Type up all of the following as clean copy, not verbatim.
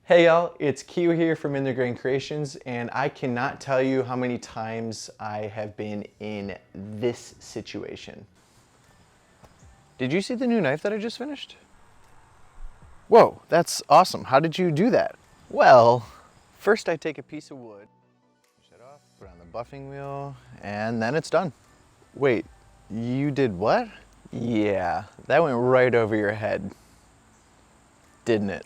Hey y'all, it's Q here from Creations, and I cannot tell you how many times I have been in this situation. Did you see the new knife that I just finished? Whoa, that's awesome. How did you do that? Well, first I take a piece of wood, push it off, put it on the buffing wheel, and then it's done. Wait, you did what? Yeah, that went right over your head, didn't it?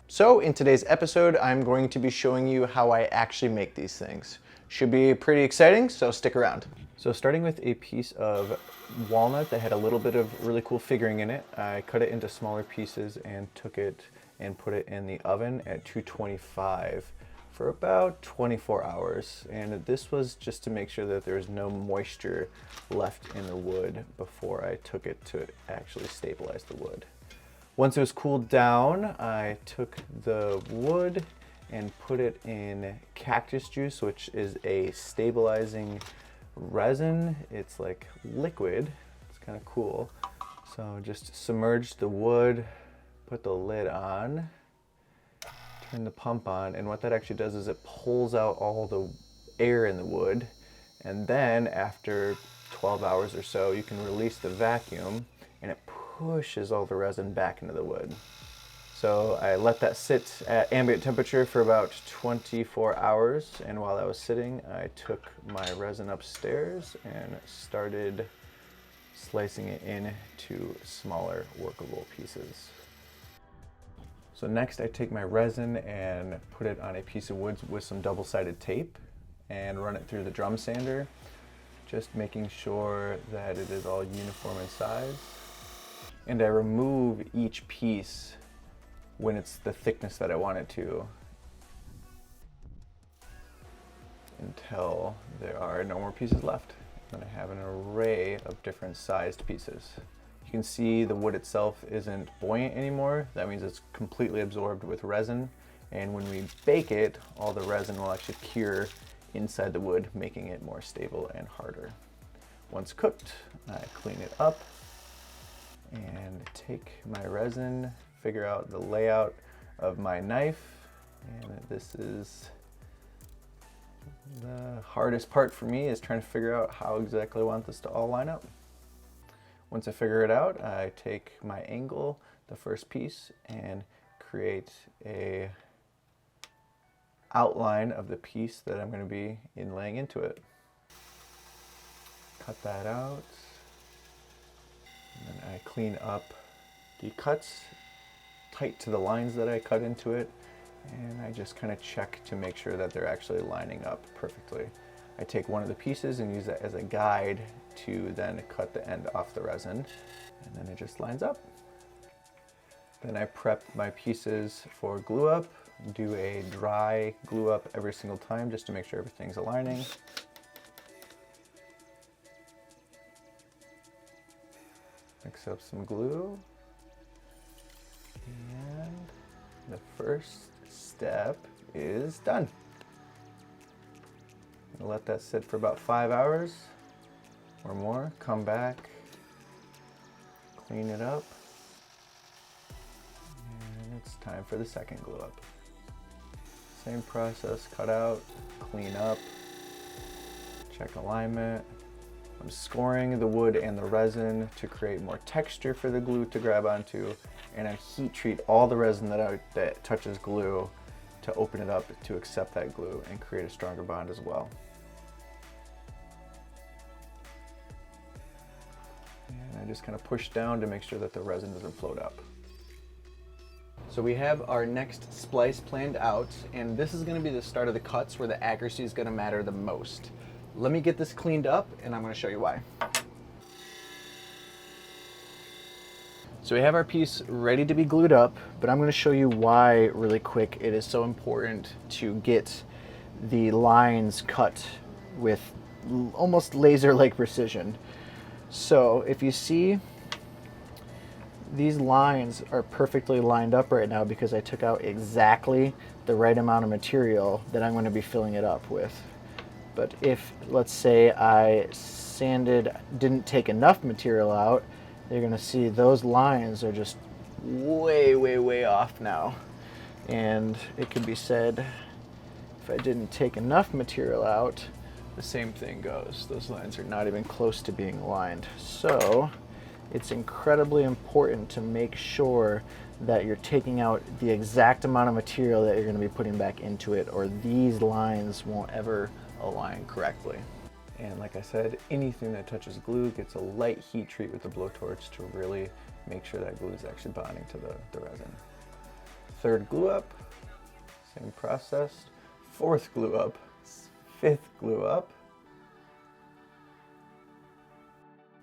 So in today's episode, I'm going to be showing you how I actually make these things. Should be pretty exciting, so stick around. So starting with a piece of walnut that had a little bit of really cool figuring in it, I cut it into smaller pieces and took it and put it in the oven at 225 for about 24 hours. And this was just to make sure that there was no moisture left in the wood before I took it to actually stabilize the wood. Once it was cooled down, I took the wood and put it in cactus juice, which is a stabilizing resin. It's like liquid. It's kind of cool. So just submerge the wood, put the lid on, turn the pump on, and what that actually does is it pulls out all the air in the wood, and then after 12 hours or so, you can release the vacuum and it pushes all the resin back into the wood. So I let that sit at ambient temperature for about 24 hours, and while that was sitting, I took my resin upstairs and started slicing it into smaller workable pieces. So next I take my resin and put it on a piece of wood with some double-sided tape and run it through the drum sander, just making sure that it is all uniform in size. And I remove each piece when it's the thickness that I want it to until there are no more pieces left. And I have an array of different sized pieces. You can see the wood itself isn't buoyant anymore. That means it's completely absorbed with resin. And when we bake it, all the resin will actually cure inside the wood, making it more stable and harder. Once cooked, I clean it up and take my resin, figure out the layout of my knife, and this is the hardest part for me, is trying to figure out how exactly I want this to all line up. Once I figure it out, I take my angle, the first piece, and create a outline of the piece that I'm going to be inlaying into it. Cut that out. And then I clean up the cuts tight to the lines that I cut into it, and I just kind of check to make sure that they're actually lining up perfectly. I take one of the pieces and use that as a guide to then cut the end off the resin, and then it just lines up. Then I prep my pieces for glue up, do a dry glue up every single time just to make sure everything's aligning. Mix up some glue, and the first step is done. I'll let that sit for about 5 hours or more. Come back, clean it up, and it's time for the second glue up. Same process, cut out, clean up, check alignment. I'm scoring the wood and the resin to create more texture for the glue to grab onto, and I heat treat all the resin that touches glue to open it up to accept that glue and create a stronger bond as well. And I just kind of push down to make sure that the resin doesn't float up. So we have our next splice planned out, and this is going to be the start of the cuts where the accuracy is going to matter the most. Let me get this cleaned up and I'm going to show you why. So we have our piece ready to be glued up, but I'm going to show you why really quick it is so important to get the lines cut with almost laser-like precision. So if you see, these lines are perfectly lined up right now because I took out exactly the right amount of material that I'm going to be filling it up with. But if, let's say, I didn't take enough material out, you're going to see those lines are just way, way, way off now. And it could be said, if I didn't take enough material out, the same thing goes. Those lines are not even close to being aligned. So it's incredibly important to make sure that you're taking out the exact amount of material that you're going to be putting back into it, or these lines won't ever align correctly. And like I said, anything that touches glue gets a light heat treat with the blowtorch to really make sure that glue is actually bonding to the resin. Third glue up, same process. Fourth glue up, fifth glue up,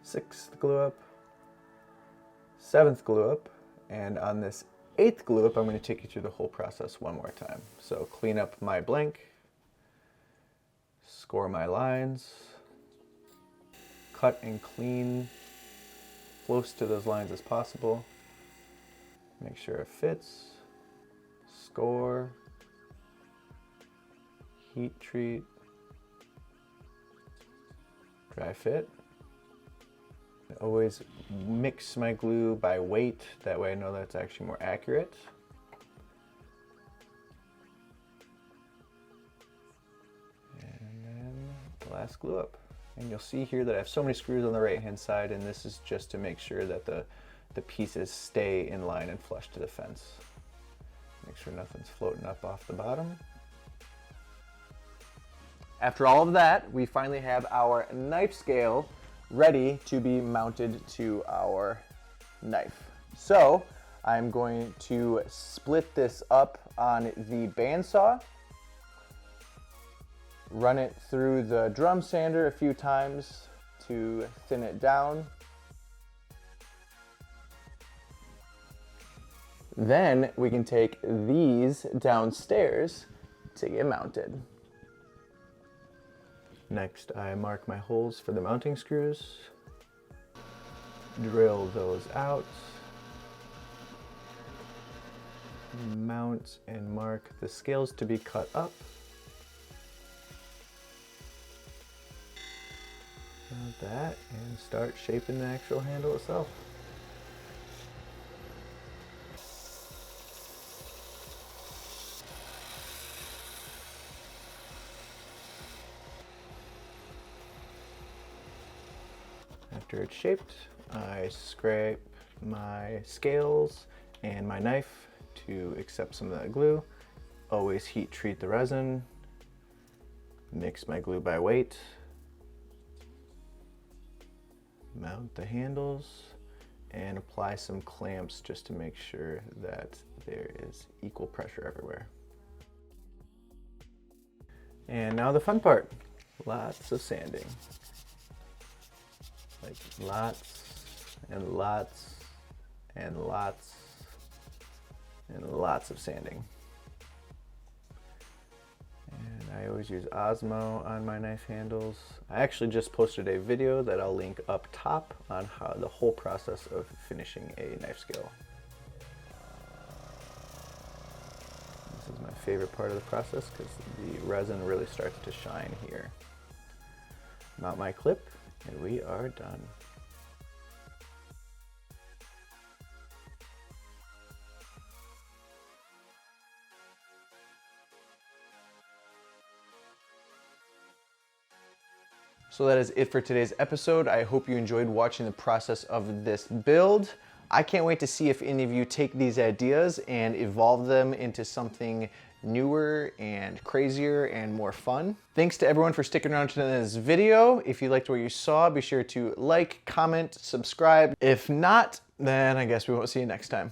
sixth glue up, seventh glue up, and on this eighth glue up, I'm going to take you through the whole process one more time. So clean up my blank, score my lines, cut and clean close to those lines as possible, make sure it fits, score, heat treat, dry fit. I always mix my glue by weight, that way I know that's actually more accurate. And then the last glue up. And you'll see here that I have so many screws on the right hand side, and this is just to make sure that the pieces stay in line and flush to the fence. Make sure nothing's floating up off the bottom. After all of that, we finally have our knife scale ready to be mounted to our knife. So I'm going to split this up on the bandsaw, run it through the drum sander a few times to thin it down. Then we can take these downstairs to get mounted. Next, I mark my holes for the mounting screws, drill those out, mount and mark the scales to be cut up. Mount that and start shaping the actual handle itself. After it's shaped, I scrape my scales and my knife to accept some of that glue. Always heat treat the resin, mix my glue by weight, mount the handles, and apply some clamps just to make sure that there is equal pressure everywhere. And now the fun part, lots of sanding. Like lots and lots and lots and lots of sanding. And I always use Osmo on my knife handles. I actually just posted a video that I'll link up top on how the whole process of finishing a knife scale. This is my favorite part of the process because the resin really starts to shine here. Mount my clip, and we are done. So that is it for today's episode. I hope you enjoyed watching the process of this build. I can't wait to see if any of you take these ideas and evolve them into something newer and crazier and more fun. Thanks to everyone for sticking around to this video. If you liked what you saw, be sure to like, comment, subscribe. If not, then I guess we won't see you next time.